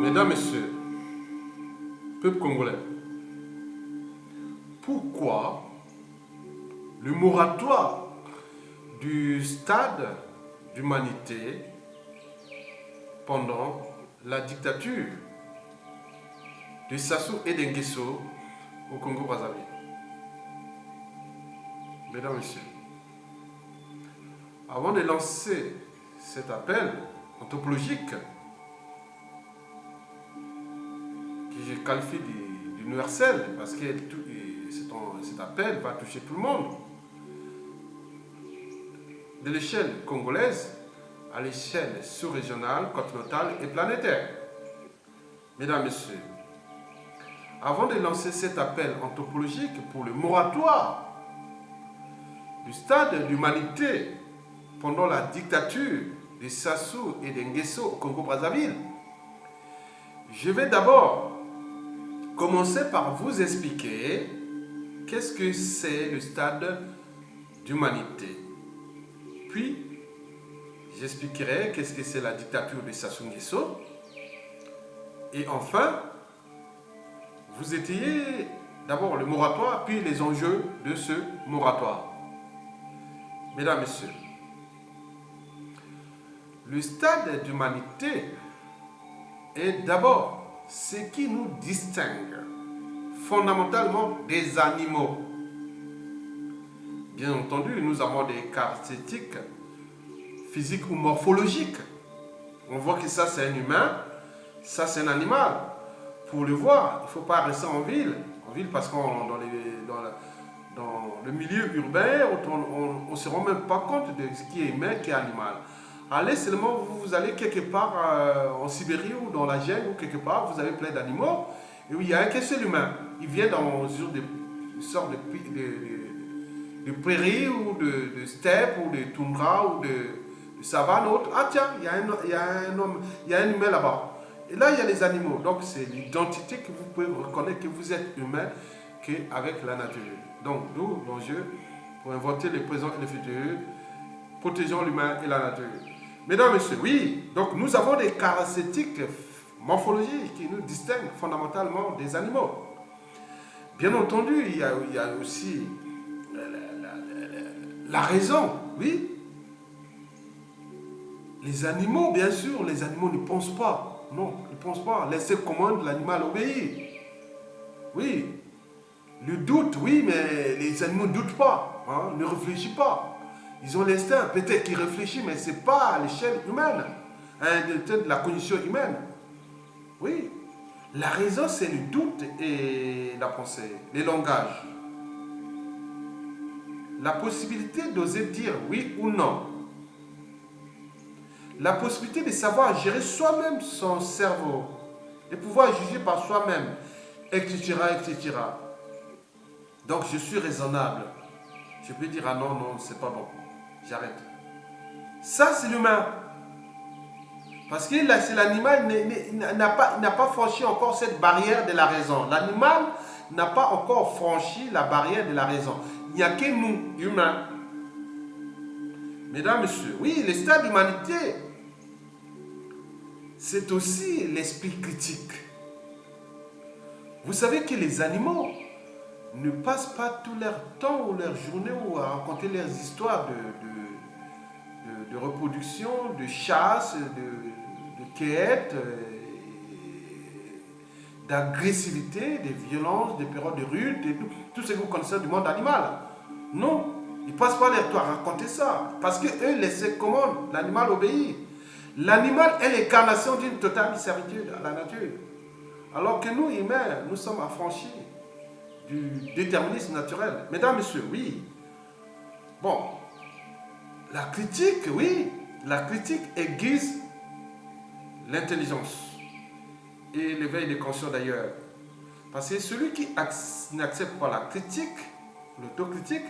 Mesdames, Messieurs, peuple congolais, pourquoi le moratoire du stade d'humanité pendant la dictature de Sassou et d'Nguesso au Congo-Brazzaville? Mesdames, Messieurs, avant de lancer cet appel anthropologique, que je qualifie d'universel, parce que cet appel va toucher tout le monde, de l'échelle congolaise à l'échelle sous-régionale, continentale et planétaire. Mesdames, Messieurs, avant de lancer cet appel anthropologique pour le moratoire du stade d'humanité pendant la dictature de Sassou et d'Nguesso au Congo-Brazzaville, je vais d'abord commencer par vous expliquer qu'est-ce que c'est le stade d'humanité. Puis, j'expliquerai qu'est-ce que c'est la dictature de Sassou Nguesso. Et enfin, vous étayez d'abord le moratoire, puis les enjeux de ce moratoire. Mesdames, Messieurs, le stade d'humanité est d'abord ce qui nous distingue fondamentalement des animaux. Bien entendu, nous avons des caractéristiques physiques ou morphologiques. On voit que ça c'est un humain, ça c'est un animal. Pour le voir, il ne faut pas rester en ville parce que dans le milieu urbain, on ne se rend même pas compte de ce qui est humain, qui est animal. Allez seulement, vous allez quelque part en Sibérie ou dans la jungle ou quelque part, vous avez plein d'animaux, et où il y a un seul humain. Il vient dans une sorte de prairie ou de steppe ou de toundra ou de savane ou autre. Ah tiens, il y a un humain là-bas. Et là, il y a les animaux. Donc, c'est l'identité que vous pouvez reconnaître que vous êtes humain qu'avec la nature. Donc, d'où l'enjeu pour inventer le présent et le futur, protégeons l'humain et la nature. Mesdames, Messieurs, oui, donc nous avons des caractéristiques morphologiques qui nous distinguent fondamentalement des animaux. Bien entendu, il y a aussi la raison, oui. Les animaux, bien sûr, les animaux ne pensent pas. Non, ils ne pensent pas. Laissez commande, l'animal obéit. Oui. Le doute, oui, mais les animaux ne doutent pas, hein, ne réfléchissent pas. Ils ont l'instinct, peut-être qu'ils réfléchissent, mais ce n'est pas à l'échelle humaine, de la condition humaine. Oui. La raison, c'est le doute et la pensée, les langages. La possibilité d'oser dire oui ou non. La possibilité de savoir gérer soi-même son cerveau, de pouvoir juger par soi-même, etc., etc. Donc, je suis raisonnable. Je peux dire, ah non, non, c'est pas bon. J'arrête. Ça, c'est l'humain. Parce que l'animal n'a pas franchi encore cette barrière de la raison. L'animal n'a pas encore franchi la barrière de la raison. Il n'y a que nous, humains. Mesdames, Messieurs, oui, le stade d'humanité, c'est aussi l'esprit critique. Vous savez que les animaux ne passent pas tout leur temps ou leur journée ou à raconter leurs histoires de reproduction, de chasse, de quête, d'agressivité, de violence, de périodes de rude, tout ce que vous connaissez du monde animal. Non, ils ne passent pas leur temps à raconter ça. Parce qu'eux laissent commande, l'animal obéit. L'animal est l'incarnation d'une totale servitude à la nature. Alors que nous, humains, nous sommes affranchis du déterminisme naturel. Mesdames, Messieurs, oui. Bon, la critique, oui, la critique aiguise l'intelligence et l'éveil des consciences d'ailleurs. Parce que celui qui n'accepte pas la critique, l'autocritique,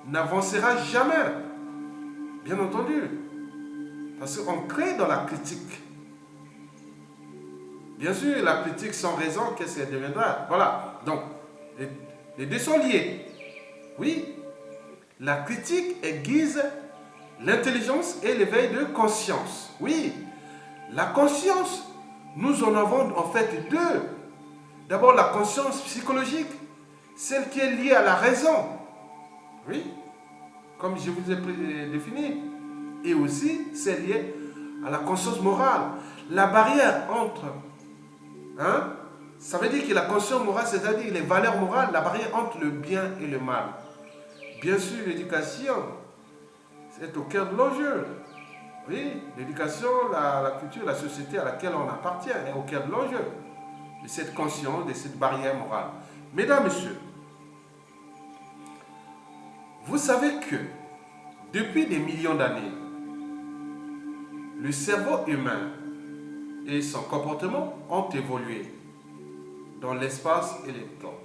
n'avancera jamais. Bien entendu. Parce qu'on crée dans la critique. Bien sûr, la critique sans raison, qu'est-ce qu'elle deviendra? Voilà. Donc, les deux sont liés. Oui. La critique aiguise l'intelligence et l'éveil de conscience. Oui. La conscience nous en avons en fait deux. D'abord la conscience psychologique, celle qui est liée à la raison. Oui, comme je vous ai défini. Et aussi, c'est lié à la conscience morale. La barrière entre, ça veut dire que la conscience morale, c'est-à-dire les valeurs morales, la barrière entre le bien et le mal. Bien sûr, l'éducation, c'est au cœur de l'enjeu. Oui, l'éducation, la culture, la société à laquelle on appartient est au cœur de l'enjeu. De cette conscience, de cette barrière morale. Mesdames, Messieurs, vous savez que depuis des millions d'années, le cerveau humain et son comportement ont évolué dans l'espace et le temps.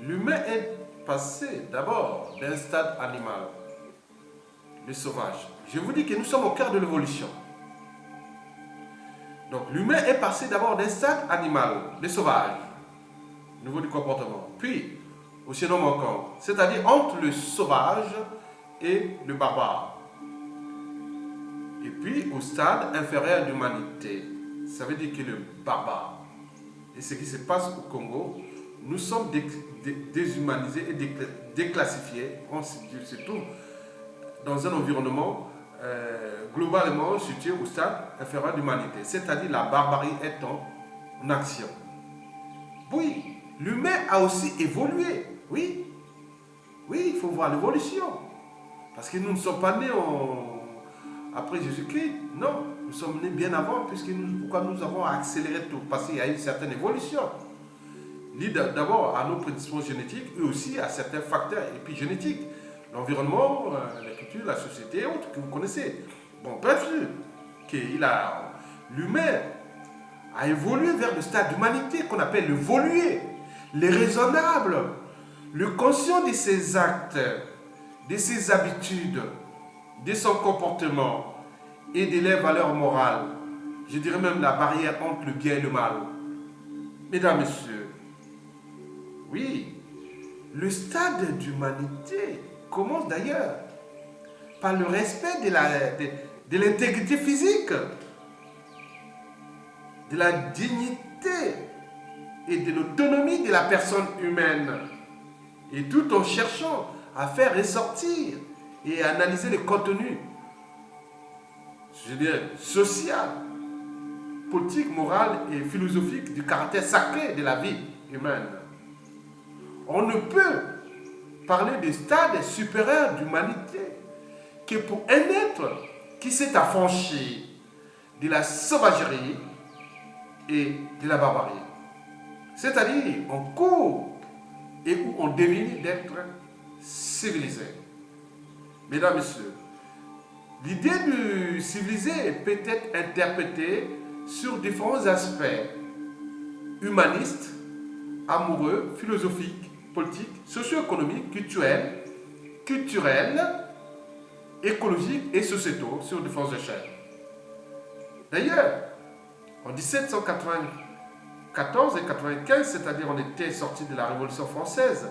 L'humain est passé d'abord d'un stade animal, le sauvage. Je vous dis que nous sommes au cœur de l'évolution. Donc l'humain est passé d'abord d'un stade animal, le sauvage, au niveau du comportement, puis au chaînon manquant, c'est-à-dire entre le sauvage et le barbare. Et puis au stade inférieur d'humanité, ça veut dire que le barbare. Et ce qui se passe au Congo, nous sommes déshumanisés et déclassifiés. On se trouve dans un environnement globalement situé au stade inférieur d'humanité, c'est-à-dire la barbarie est en action. Oui, l'humain a aussi évolué. Oui, oui, il faut voir l'évolution. Parce que nous ne sommes pas nés après Jésus-Christ. Non, nous sommes nés bien avant, pourquoi nous avons accéléré tout? Parce qu'il y a une certaine évolution. Liée d'abord à nos prédispositions génétiques et aussi à certains facteurs épigénétiques. L'environnement, la culture, la société et autres que vous connaissez. Bon, bref, l'humain a évolué vers le stade d'humanité qu'on appelle le volué, le raisonnable, le conscient de ses actes, de ses habitudes, de son comportement et de leurs valeurs morales. Je dirais même la barrière entre le bien et le mal. Mesdames, Messieurs, oui, le stade d'humanité commence d'ailleurs par le respect de l'intégrité physique, de la dignité et de l'autonomie de la personne humaine. Et tout en cherchant à faire ressortir et analyser le contenu, je dirais, social, politique, moral et philosophique du caractère sacré de la vie humaine. On ne peut parler de stade supérieur d'humanité que pour un être qui s'est affranchi de la sauvagerie et de la barbarie. C'est-à-dire, on court et où on devient d'être civilisé. Mesdames, Messieurs, l'idée du civilisé peut être interprétée sur différents aspects humanistes, amoureux, philosophiques, politiques, socio-économiques, culturels, écologiques et sociétaux sur différentes échelles. D'ailleurs, en 1794 et 95, c'est-à-dire on était sorti de la Révolution française,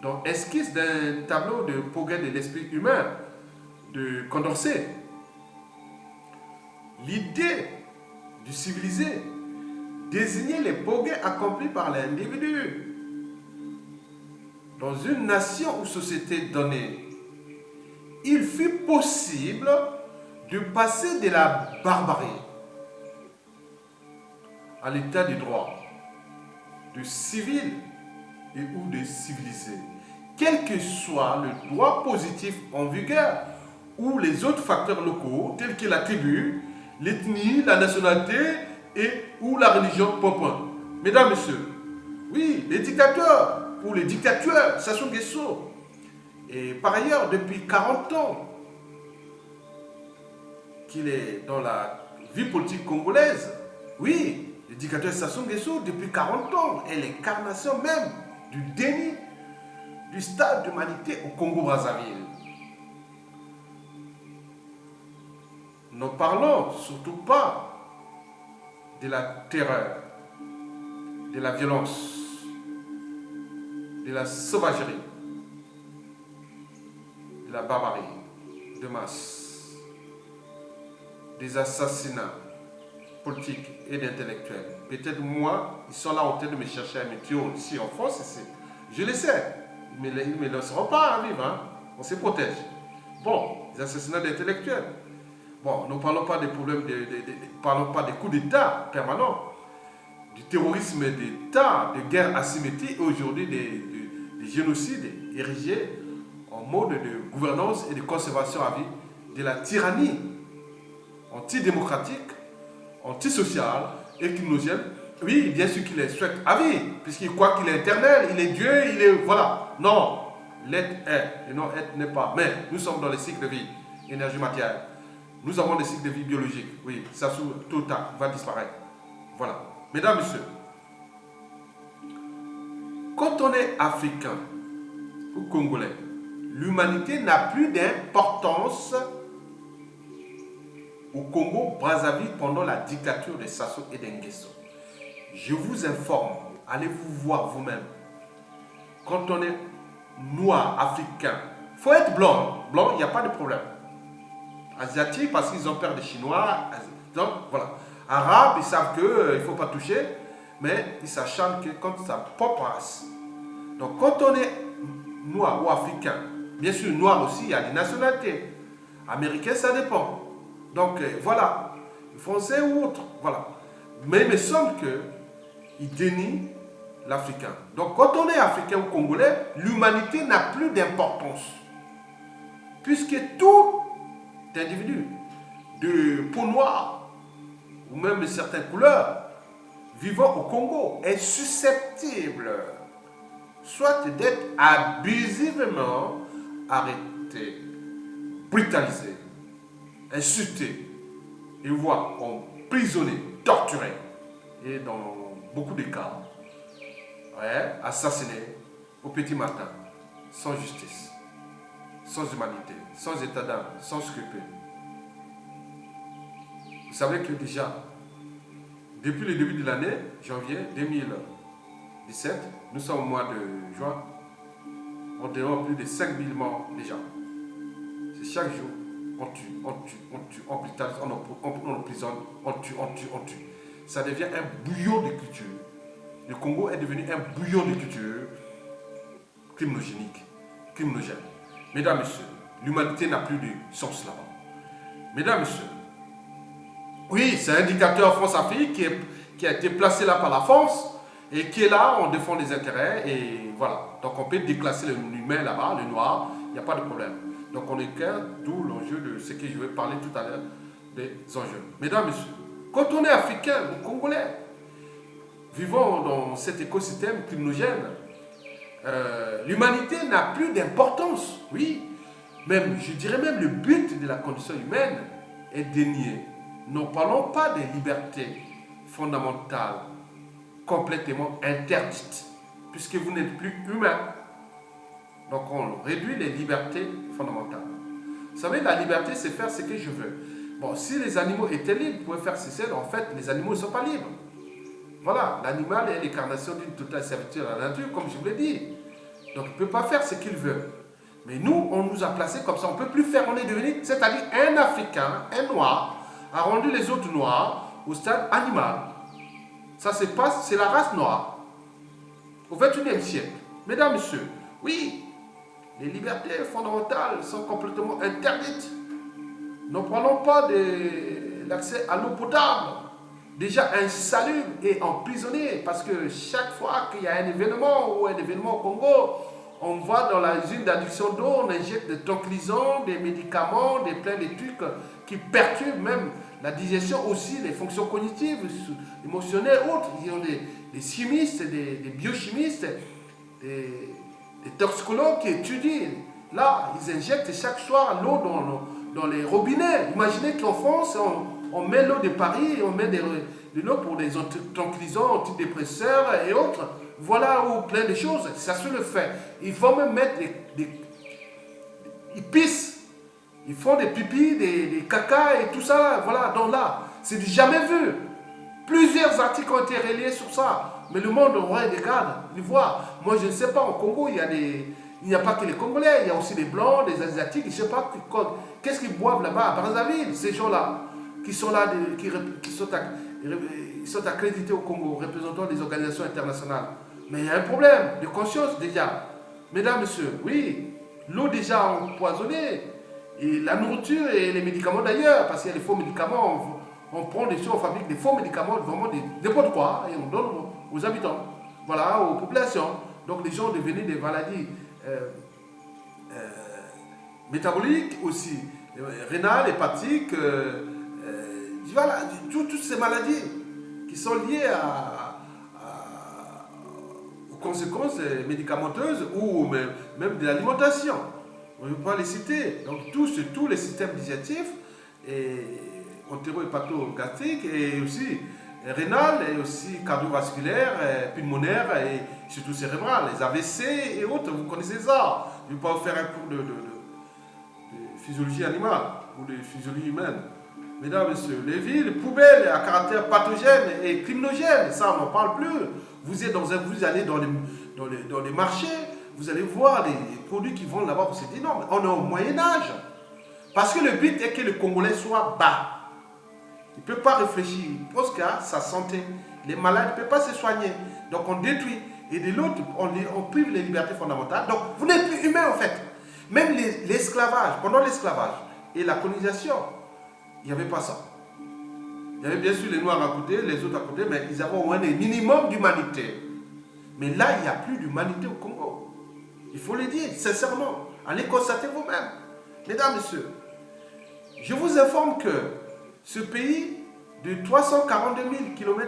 donc esquisse d'un tableau de progrès de l'esprit humain de Condorcet. L'idée du civilisé désignait les progrès accomplis par l'individu dans une nation ou société donnée. Il fut possible de passer de la barbarie à l'état de droit, de civil et ou de civilisé, quel que soit le droit positif en vigueur ou les autres facteurs locaux tels que la tribu, l'ethnie, la nationalité et ou la religion. Mesdames, Messieurs, oui, les dictateurs ou les dictateurs, Sassou Nguesso, et par ailleurs, depuis 40 ans qu'il est dans la vie politique congolaise, oui, le dictateur Sassou Nguesso, depuis 40 ans, est l'incarnation même du déni du stade d'humanité au Congo-Brazzaville. Ne parlons surtout pas de la terreur, de la violence, de la sauvagerie, de la barbarie de masse, des assassinats politiques et d'intellectuels. Peut-être moi, ils sont là en train de me chercher un métier ici en France, ici. Je le sais. Ils ne me laisseront pas vivre. Hein. On se protège. Bon, les assassinats d'intellectuels. Bon, ne parlons pas des problèmes, parlons pas des coups d'État permanents, du terrorisme d'État, de guerres asymétriques et aujourd'hui des génocides érigés en mode de gouvernance et de conservation à vie, de la tyrannie antidémocratique, antisociale et criminogène. Oui, bien sûr qu'il est souhaite à vie, puisqu'il croit qu'il est éternel, il est Dieu, il est... Voilà. Non, l'être est, et non être n'est pas. Mais nous sommes dans les cycles de vie, énergie matière. Nous avons des cycles de vie biologiques. Oui, ça tout ou tard va disparaître. Voilà. Mesdames, messieurs, quand on est africain ou congolais, l'humanité n'a plus d'importance au Congo-Brazzaville pendant la dictature de Sassou et d'Nguesso. Je vous informe, allez vous voir vous-même. Quand on est noir, africain, il faut être blanc. Blanc, il n'y a pas de problème. Asiatique, parce qu'ils ont peur des Chinois. Donc, voilà. Arabes, ils savent qu'il ne faut pas toucher, mais ils s'acharnent que quand ça passe. Donc, quand on est noir ou africain, bien sûr, noir aussi, il y a des nationalités. Américain, ça dépend. Donc, voilà. Français ou autre, voilà. Mais il me semble qu'ils dénient l'Africain. Donc, quand on est Africain ou Congolais, l'humanité n'a plus d'importance. Puisque tout individu de peau noire ou même de certaines couleurs vivant au Congo est susceptible soit d'être abusivement arrêté, brutalisé, insulté et voire emprisonné, torturé et dans beaucoup de cas assassiné au petit matin sans justice, sans humanité, sans état d'âme, sans scrupule. Vous savez que déjà, depuis le début de l'année, janvier 2017, nous sommes au mois de juin, on dénombre plus de 5000 morts déjà. C'est chaque jour, on tue, on brutalise, on emprisonne, on tue. Ça devient un bouillon de culture. Le Congo est devenu un bouillon de culture criminogène. Mesdames, messieurs, l'humanité n'a plus de sens là-bas. Mesdames, messieurs, oui, c'est un indicateur France-Afrique qui a été placé là par la France et qui est là, on défend les intérêts et voilà. Donc on peut déclasser l'humain là-bas, le noir, il n'y a pas de problème. Donc on est clair, d'où l'enjeu de ce que je vais parler tout à l'heure, des enjeux. Mesdames, messieurs, quand on est africain ou congolais, vivant dans cet écosystème criminogène, l'humanité n'a plus d'importance, oui. Même, je dirais même le but de la condition humaine est dénié. Nous ne parlons pas des libertés fondamentales complètement interdites, puisque vous n'êtes plus humain. Donc on réduit les libertés fondamentales. Vous savez, la liberté, c'est faire ce que je veux. Bon, si les animaux étaient libres, ils pouvaient faire ceci, en fait, les animaux ne sont pas libres. Voilà, l'animal est l'incarnation d'une totale servitude à la nature, comme je vous l'ai dit. Donc il ne peut pas faire ce qu'il veut. Mais nous, on nous a placés comme ça, on ne peut plus faire, on est devenu, c'est-à-dire un Africain, un Noir, a rendu les autres Noirs au stade animal. Ça se passe, c'est la race noire, au XXIe siècle. Mesdames, Messieurs, oui, les libertés fondamentales sont complètement interdites. Ne parlons pas de l'accès à l'eau potable, déjà insalubre et emprisonné, parce que chaque fois qu'il y a un événement ou un événement au Congo, on va dans la usine d'adduction d'eau, on injecte des tranquillisants, des médicaments, plein de trucs qui perturbent même la digestion aussi, les fonctions cognitives, émotionnelles, autres. Il y a des chimistes, des biochimistes, des toxicologues qui étudient. Là, ils injectent chaque soir l'eau dans les robinets. Imaginez qu'en France, on met l'eau de Paris, on met de l'eau pour des tranquillisants, antidépresseurs et autres. Voilà où plein de choses, ça se le fait. Ils vont même mettre ils pissent, ils font des pipis, des caca et tout ça, voilà, dans là. C'est du jamais vu. Plusieurs articles ont été reliés sur ça. Mais le monde aurait des cadres, ils voient. Moi, je ne sais pas, au Congo, il n'y a pas que les Congolais, il y a aussi des Blancs, des Asiatiques, je ne sais pas qu'est-ce qu'ils boivent là-bas à Brazzaville, ces gens-là. qui sont là, qui sont accrédités au Congo, représentant des organisations internationales. Mais il y a un problème de conscience déjà. Mesdames, messieurs, oui, l'eau déjà empoisonnée, et la nourriture et les médicaments d'ailleurs, parce qu'il y a des faux médicaments, on prend des choses, on fabrique des faux médicaments, vraiment n'importe quoi, et on donne aux habitants, voilà, aux populations. Donc les gens devenaient des maladies métaboliques aussi, rénales, hépatiques, voilà, toutes ces maladies qui sont liées aux conséquences médicamenteuses ou même de l'alimentation. On ne peut pas les citer. Donc tous les systèmes digestifs, entéro-hépato-gastriques et aussi rénal et aussi cardiovasculaire, pulmonaire et surtout cérébral, les AVC et autres, vous connaissez ça. Je ne vais pas vous faire un cours de physiologie animale ou de physiologie humaine. Mesdames, messieurs, les villes, poubelles à caractère pathogène et criminogène, ça on n'en parle plus. Vous allez dans les marchés, vous allez voir les produits qui vont là-bas, c'est énorme. On est au Moyen-Âge. Parce que le but est que le Congolais soit bas. Il ne peut pas réfléchir, parce qu'à sa santé, les malades ne peuvent pas se soigner. Donc on détruit. Et de l'autre, on prive les libertés fondamentales. Donc vous n'êtes plus humain en fait. Même l'esclavage, pendant l'esclavage et la colonisation, il n'y avait pas ça. Il y avait bien sûr les Noirs à côté, les autres à côté, mais ils avaient au moins un minimum d'humanité. Mais là, il n'y a plus d'humanité au Congo. Il faut le dire, sincèrement. Allez constater vous-même. Mesdames, messieurs, je vous informe que ce pays de 342 000 km²,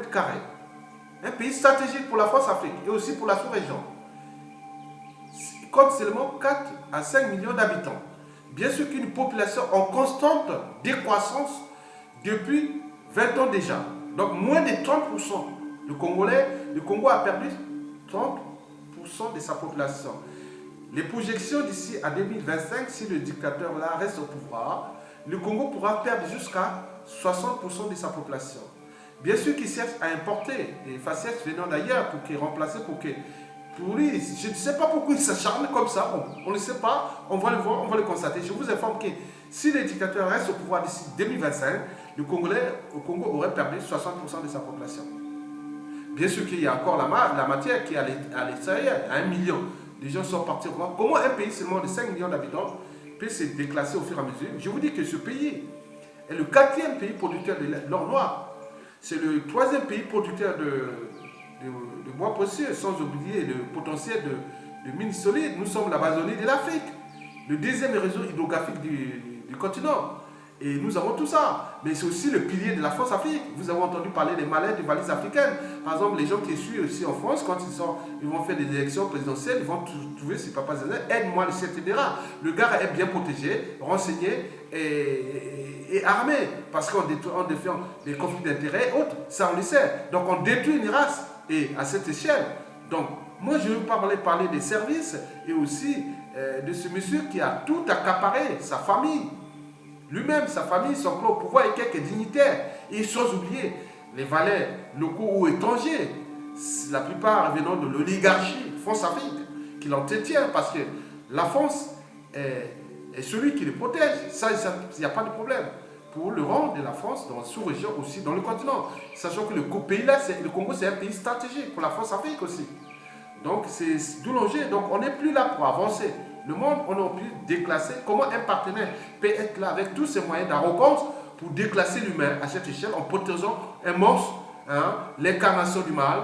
un pays stratégique pour la France-Afrique et aussi pour la sous-région, compte seulement 4 à 5 millions d'habitants. Bien sûr qu'une population en constante décroissance depuis 20 ans déjà. Donc moins de 30%. Le Congo a perdu 30% de sa population. Les projections d'ici à 2025, si le dictateur là reste au pouvoir, le Congo pourra perdre jusqu'à 60% de sa population. Bien sûr qu'il cherche à importer des facettes venant d'ailleurs pour qu'il remplace, pour lui, je ne sais pas pourquoi il s'acharne comme ça, on ne le sait pas, on va le voir, on va le constater. Je vous informe que si le dictateur reste au pouvoir d'ici 2025, le Congo aurait perdu 60% de sa population. Bien sûr qu'il y a encore la matière qui est à l'extérieur, à 1 million. Les gens sont partis voir comment un pays seulement de 5 millions d'habitants peut se déclasser au fur et à mesure. Je vous dis que ce pays est le 4e pays producteur de l'or noir. C'est le 3e pays producteur de bois précieux, sans oublier le potentiel de mines solides. Nous sommes la Amazonie de l'Afrique, le 2e réseau hydrographique du continent. Et nous avons tout ça. Mais c'est aussi le pilier de la France-Afrique. Vous avez entendu parler des malais des valises africaines. Par exemple, les gens qui suivent aussi en France, quand ils vont faire des élections présidentielles, ils vont trouver ces papas aide-moi, etc. Le gars est bien protégé, renseigné et armé. Parce qu'on défend des conflits d'intérêts et autres. Ça, on le sait. Donc, on détruit une race. Et à cette échelle. Donc, moi, je veux parler des services et aussi de ce monsieur qui a tout accaparé, sa famille. Lui-même, sa famille, son clan au pouvoir et quelques dignitaires. Et sans oublier les valets locaux ou étrangers, la plupart venant de l'oligarchie France-Afrique, qui l'entretient parce que la France est celui qui le protège. Ça, il n'y a pas de problème. Pour le rang de la France dans la sous-région aussi, dans le continent. Sachant que le pays-là, le Congo, c'est un pays stratégique pour la France-Afrique aussi. Donc, c'est d'où l'enjeu. Donc, on n'est plus là pour avancer. Le monde, on a pu déclasser. Comment un partenaire peut être là avec tous ses moyens d'arrogance pour déclasser l'humain à cette échelle en protégeant un monstre, l'incarnation du mal,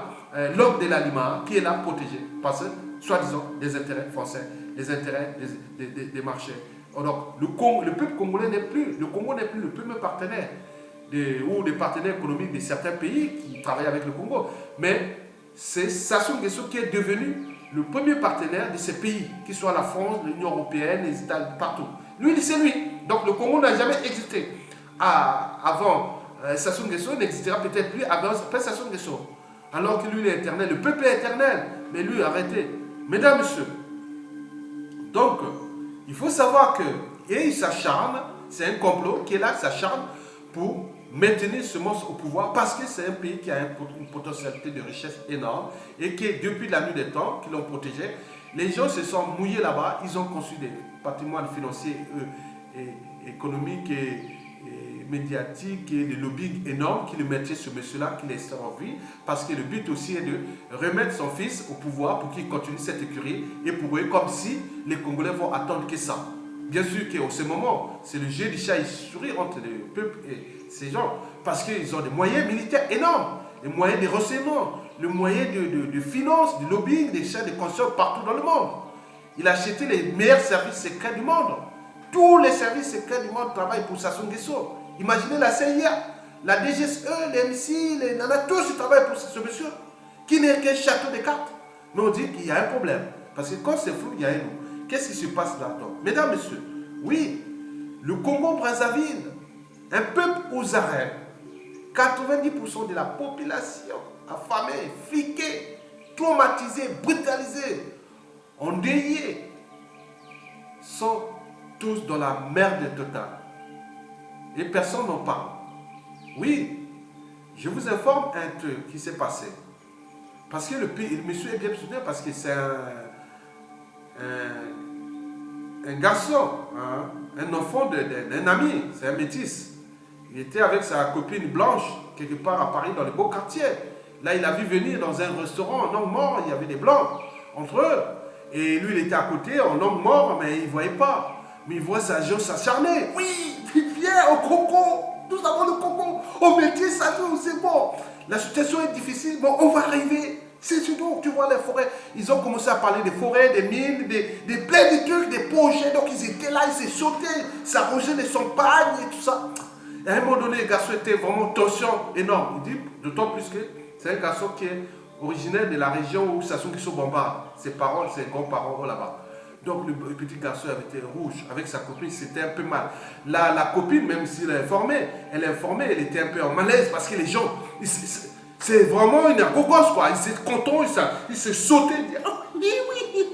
l'homme de l'aliment qui est là protégé par, soi-disant, des intérêts français, des intérêts des marchés. Alors, le peuple congolais n'est plus, le Congo n'est plus le premier partenaire ou des partenaires économiques de certains pays qui travaillent avec le Congo. Mais c'est Sassou Nguesso qui est devenu le premier partenaire de ces pays, qui soit la France, l'Union européenne, les États, partout. Lui, c'est lui. Donc le Congo n'a jamais existé. Avant Sassou Nguesso n'existera peut-être plus avant Sassou Nguesso. Alors que lui, il est éternel. Le peuple est éternel. Mais lui, arrêtez. Mesdames, messieurs. Donc, il faut savoir que, et il s'acharne, c'est un complot qui est là, s'acharne pour maintenir ce monstre au pouvoir parce que c'est un pays qui a une potentialité de richesse énorme et qui, depuis la nuit des temps, qui l'ont protégé. Les gens se sont mouillés là-bas, ils ont construit des patrimoines financiers, économiques et médiatique et le lobbying énorme qui le mettait ce monsieur-là, qui laissait en vie, parce que le but aussi est de remettre son fils au pouvoir pour qu'il continue cette écurie et pour eux, comme si les Congolais vont attendre que ça. Bien sûr qu'en ce moment, c'est le jeu du chat et souris entre le peuple et ces gens, parce qu'ils ont des moyens militaires énormes, les moyens de renseignement, le moyen de finance, de lobbying, des chats de conscience partout dans le monde. Il a acheté les meilleurs services secrets du monde. Tous les services secrets du monde travaillent pour Sassou Nguesso. Imaginez la CIA, la DGSE, les MC, les nanas, tous ils travaillent pour ce monsieur, qui n'est qu'un château de cartes. Mais on dit qu'il y a un problème. Parce que quand c'est flou, il y a un loup. Qu'est-ce qui se passe là-dedans? Mesdames, messieurs, oui, le Congo-Brazzaville, un peuple aux arrêts, 90% de la population affamée, fliquée, traumatisée, brutalisée, endeuillée, sont tous dans la merde totale. Et personne n'en parle. Oui, je vous informe un truc qui s'est passé. Parce que le monsieur est bien soutenu parce que c'est un garçon, hein, un enfant d'un ami, c'est un métis. Il était avec sa copine blanche, quelque part à Paris, dans les beaux quartiers. Là, il a vu venir dans un restaurant, en homme mort, il y avait des blancs entre eux. Et lui, il était à côté, en homme mort, mais il ne voyait pas. Mais il voit sa gens s'acharner. Oui, viens au coco. Nous avons le coco. Au métier, ça c'est bon. La situation est difficile, bon, on va arriver. C'est surtout, tu vois les forêts. Ils ont commencé à parler des forêts, des mines, des plein de trucs, des projets. Donc ils étaient là, ils s'est sauté, s'arrogeaient les champagnes et tout ça. Et à un moment donné, le garçon était vraiment tension énorme. Il dit, d'autant plus que c'est un garçon qui est originaire de la région où Sassou Nguesso bombarde. Ses parents, ses grands-parents là-bas. Donc le petit garçon avait été rouge. Avec sa copine, c'était un peu mal. La copine, même s'il est informée, elle était un peu en malaise parce que les gens, c'est vraiment une arrogance quoi. Ils étaient contents, ils se sautaient, ils disaient, oh, oui, oui,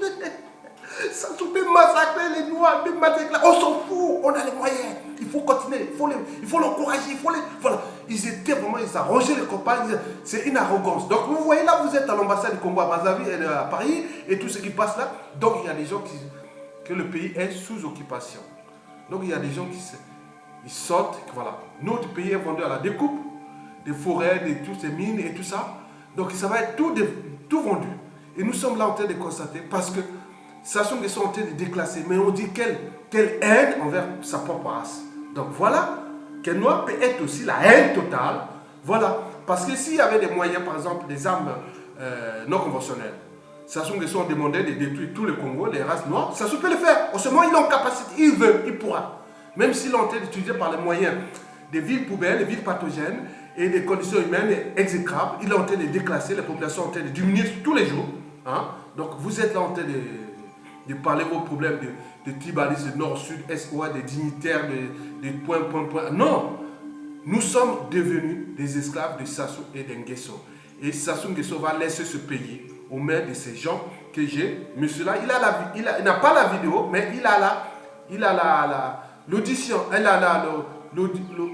ça peut massacrer les Noirs, on s'en fout, on a les moyens, il faut continuer, il faut l'encourager, voilà. Ils étaient vraiment, ils arrangeaient les campagnes, c'est une arrogance. Donc vous voyez là, vous êtes à l'ambassade du Congo à Brazzaville, à Paris, et tout ce qui passe là. Donc il y a des gens que le pays est sous occupation. Donc il y a des gens ils sortent, voilà. Notre pays est vendu à la découpe, des forêts, de toutes ces mines et tout ça. Donc ça va être tout vendu. Et nous sommes là en train de constater, parce que Sassou Nguesso est en train de déclasser, mais on dit quelle haine envers sa propre race. Donc voilà, quel noir peut être aussi la haine totale. Voilà, parce que s'il y avait des moyens, par exemple, des armes non conventionnelles, Sassou Nguesso a demandé de détruire tout le Congo, les races noires, Sassou peut le faire. En ce moment, il est en capacité, il veut, il pourra. Même s'il est en train d'utiliser par les moyens des villes poubelles, des villes pathogènes et des conditions humaines exécrables, il est en train de déclasser, les populations sont en train de diminuer tous les jours. Hein? Donc vous êtes là en train de parler vos problèmes de tribalisme, de nord, sud, est, ouest, des dignitaires, des points. Non, nous sommes devenus des esclaves de Sassou et de Nguesso. Et Sassou Nguesso va laisser ce pays aux mains de ces gens que j'ai. Monsieur-là, il n'a pas la vidéo, mais il a l'audition, il a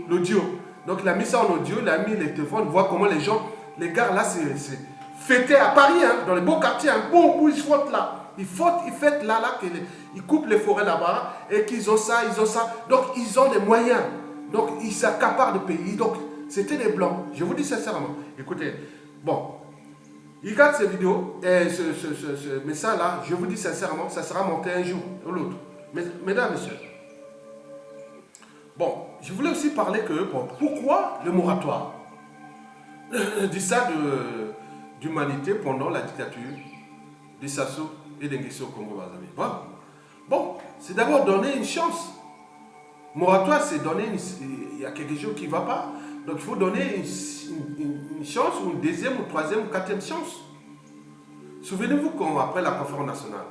l'audio. Donc il a mis ça en audio, il a mis les téléphones, voir comment les gens, les gars là, c'est fêté à Paris, hein, dans les beaux quartiers, hein, bon, ils fêtent là. Ils fêtent là, ils coupent les forêts là-bas et qu'ils ont ça, Donc, ils ont des moyens. Donc, ils s'accaparent le pays. Donc, c'était des blancs. Je vous dis sincèrement. Écoutez, bon, regardez ces vidéos et ce message-là, je vous dis sincèrement, ça sera monté un jour ou l'autre. Mesdames, messieurs. Bon, je voulais aussi parler que, bon, pourquoi le moratoire? Je dis ça d'humanité pendant la dictature de Sassou et de Nguesso au Congo-Brazzaville. Bon, c'est d'abord donner une chance. Moratoire, c'est donner il y a quelque chose qui ne va pas. Donc il faut donner une chance, ou une deuxième, ou troisième, ou quatrième chance. Souvenez-vous qu'après la conférence nationale,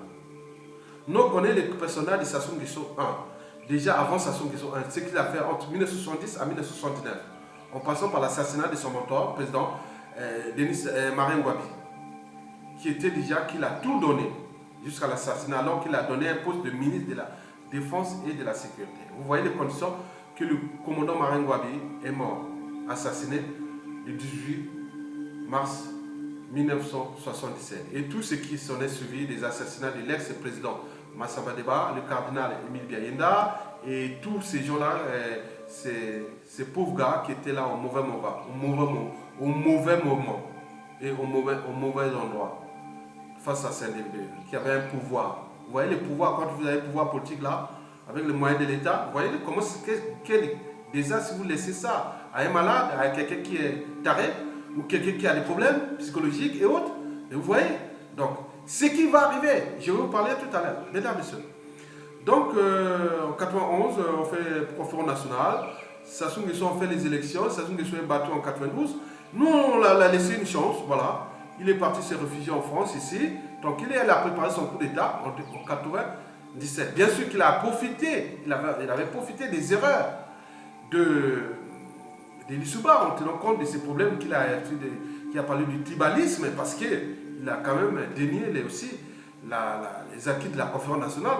nous connaissons les personnages de Sassou Nguesso 1. Déjà avant Sassou Nguesso 1, ce qu'il a fait entre 1970 à 1979, en passant par l'assassinat de son mentor, le président Denis Marien Ngouabi, qu'il a tout donné jusqu'à l'assassinat, alors qu'il a donné un poste de ministre de la Défense et de la Sécurité. Vous voyez les conditions que le commandant Marien Ngouabi est mort, assassiné le 18 mars 1977. Et tout ce qui s'en est suivi des assassinats de l'ex-président Massamba Deba, le cardinal Émile Biayenda et tous ces gens-là, ces pauvres gars qui étaient là au mauvais moment, au mauvais moment et au mauvais endroit face à Saint-Délibé, qui avait un pouvoir. Vous voyez les pouvoirs, quand vous avez le pouvoir politique là, avec les moyens de l'État, vous voyez comment quel désastre si vous laissez ça à un malade, à quelqu'un qui est taré, ou quelqu'un qui a des problèmes psychologiques et autres. Et vous voyez, donc, ce qui va arriver, je vais vous parler tout à l'heure, mesdames et messieurs. Donc, en 91, on fait au Front National, Sassou Nguesso a fait les élections, Sassou Nguesso est battu en 92. Nous, on l'a laissé une chance, voilà. Il est parti se réfugier en France, ici. Donc, il a préparé son coup d'État en 97. Bien sûr qu'il a profité, il avait profité des erreurs de Lissouba en tenant compte de ces problèmes qu'il a parlé du tribalisme, parce qu'il a quand même dénié aussi les acquis de la conférence nationale.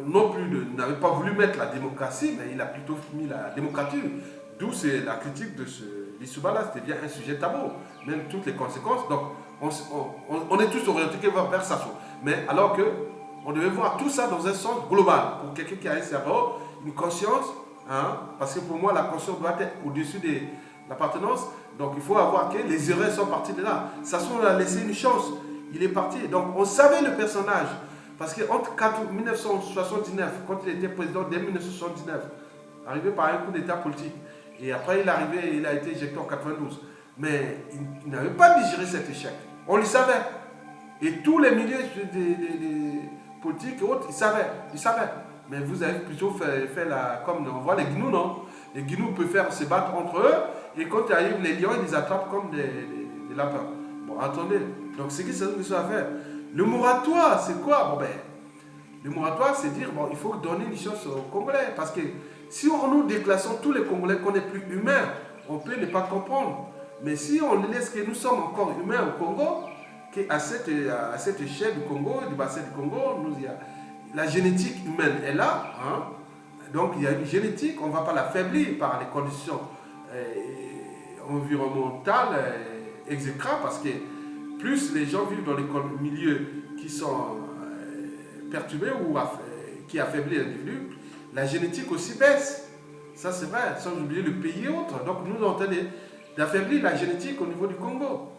Non plus, n'avait pas voulu mettre la démocratie, mais il a plutôt mis la démocrature. D'où c'est la critique de ce Lissouba là, ça devient un sujet tabou, même toutes les conséquences. Donc, on est tous orientés vers ça. Mais alors que on devait voir tout ça dans un sens global, pour quelqu'un qui a un cerveau, une conscience, hein, parce que pour moi, la conscience doit être au-dessus de l'appartenance. Donc, il faut avoir que les erreurs sont parties de là. Sassou on a laissé une chance, il est parti. Donc, on savait le personnage. Parce qu'entre 1979, quand il était président dès 1979, arrivé par un coup d'état politique, et après il est arrivé, il a été éjecté en 92, mais il n'avait pas digéré cet échec. On le savait. Et tous les milieux des politiques et autres, ils savaient. Mais vous avez plutôt fait comme on voit les gnous, non? Les gnous peuvent se battre entre eux, et quand il arrive les lions, ils les attrapent comme des lapins. Bon, attendez. Donc, c'est ce qu'ils sont à faire. Le moratoire, c'est quoi? Bon, ben, le moratoire, c'est dire, bon, il faut donner une chance aux Congolais. Parce que si nous déclassons tous les Congolais qu'on est plus humains, on peut ne pas comprendre. Mais si on laisse que nous sommes encore humains au Congo, qu'à cette échelle du Congo, du bassin du Congo, la génétique humaine est là. Hein? Donc, il y a une génétique, on ne va pas l'affaiblir par les conditions environnementales exécrables, parce que plus les gens vivent dans les milieux qui sont perturbés ou qui affaiblissent l'individu, la génétique aussi baisse. Ça c'est vrai, sans oublier le pays et autres. Donc nous sommes en train d'affaiblir la génétique au niveau du Congo.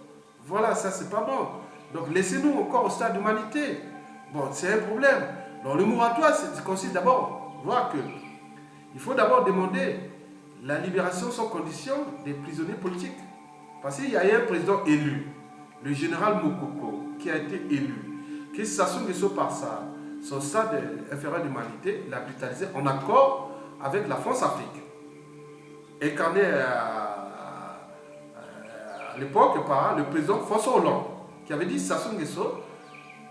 Voilà, ça c'est pas bon. Donc laissez-nous encore au stade d'humanité. Bon, c'est un problème. Donc le moratoire consiste d'abord, voir que il faut d'abord demander la libération sans condition des prisonniers politiques. Parce qu'il y a un président élu, le général Mokoko, qui a été élu, que Sassou Nguesso par son stade inférieur d'humanité l'a brutalisé en accord avec la France-Afrique, incarné à l'époque par le président François Hollande, qui avait dit Sassou Nguesso,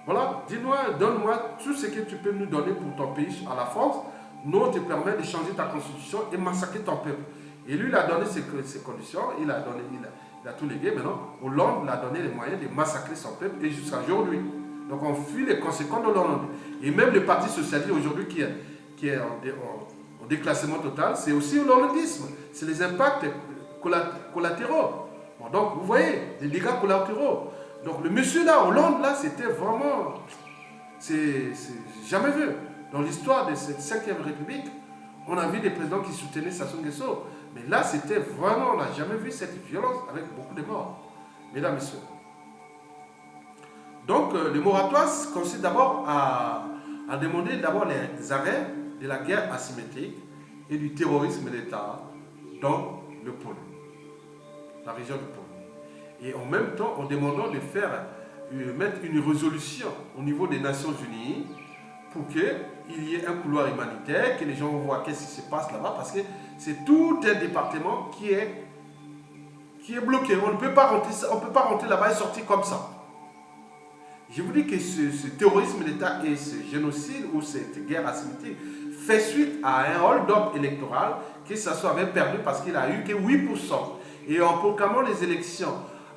voilà, dis-moi, donne-moi tout ce que tu peux nous donner pour ton pays à la France, nous on te permet de changer ta constitution et massacrer ton peuple. Et lui, il a donné ces conditions, il a tout légué. Maintenant, Hollande l'a donné les moyens de massacrer son peuple et jusqu'à aujourd'hui. Donc on fuit les conséquences de Hollande. Et même le Parti socialiste aujourd'hui qui est en déclassement total, c'est aussi l'hollandisme. C'est les impacts collatéraux. Bon, donc vous voyez, les dégâts collatéraux. Donc le monsieur là, Hollande là, c'était vraiment... C'est jamais vu. Dans l'histoire de cette 5e République, on a vu des présidents qui soutenaient Sassou Nguesso. Mais là, c'était vraiment, on n'a jamais vu cette violence avec beaucoup de morts. Mesdames, Messieurs. Donc, le moratoire consiste d'abord à demander d'abord les arrêts de la guerre asymétrique et du terrorisme d'État dans le pôle, la région du pôle. Et en même temps, en demandant de mettre une résolution au niveau des Nations Unies pour qu'il y ait un couloir humanitaire, que les gens voient qu'est-ce qui se passe là-bas, parce que c'est tout un département qui est bloqué. On ne peut pas rentrer là-bas et sortir comme ça. Je vous dis que ce terrorisme d'État et ce génocide ou cette guerre asymétrique fait suite à un hold-up électoral que Sassou avait perdu parce qu'il a eu que 8%. Et en proclamant les élections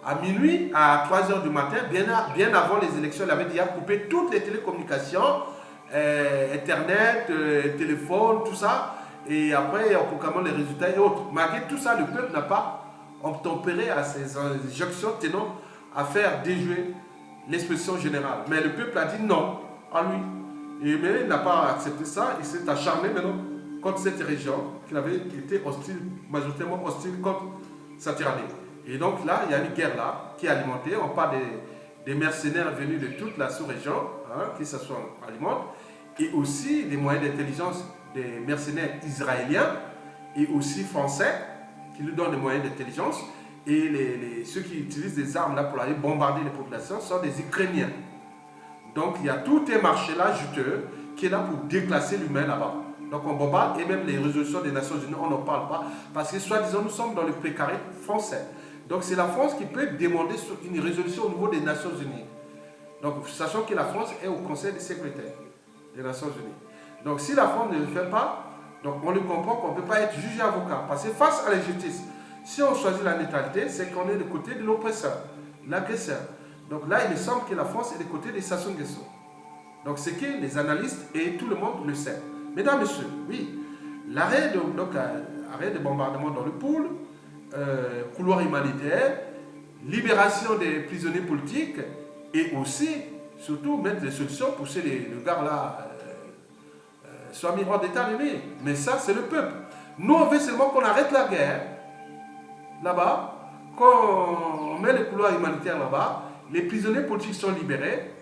à minuit, à 3 h du matin, bien avant les élections, il avait déjà coupé toutes les télécommunications, Internet, téléphone, tout ça. Et après, en proclamant les résultats et autres. Malgré tout ça, le peuple n'a pas obtempéré à ces injonctions tenant à faire déjouer l'expression générale. Mais le peuple a dit non à lui. Mais il n'a pas accepté ça, il s'est acharné maintenant contre cette région qui avait été hostile, majoritairement hostile contre sa tyrannie. Et donc là, il y a une guerre là qui est alimentée. On parle des mercenaires venus de toute la sous-région, hein, qui se sont alimentés, et aussi des moyens d'intelligence des mercenaires israéliens et aussi français qui nous donnent des moyens d'intelligence. Et ceux qui utilisent des armes là pour aller bombarder les populations sont des Ukrainiens. Donc il y a tout un marché là juteux qui est là pour déclasser l'humain là-bas. Donc on bombarde et même les résolutions des Nations Unies, on n'en parle pas parce que soi-disant nous sommes dans le précaré français. Donc c'est la France qui peut demander une résolution au niveau des Nations Unies. Donc sachant que la France est au Conseil de sécurité des Nations Unies. Donc si la France ne le fait pas, donc on le comprend qu'on ne peut pas être jugé avocat. Parce que face à la justice, si on choisit la neutralité, c'est qu'on est du côté de l'oppresseur, l'agresseur. Donc là, il me semble que la France est du côté des Sassou Nguesso. Donc c'est que les analystes et tout le monde le sait. Mesdames, Messieurs, oui, l'arrêt de bombardement dans le pool, couloir humanitaire, libération des prisonniers politiques et aussi, surtout, mettre des solutions pour que le gars là soit mis hors d'état d'aimer. Mais ça, c'est le peuple. Nous, on veut seulement qu'on arrête la guerre là-bas, qu'on met les couloirs humanitaires là-bas, les prisonniers politiques sont libérés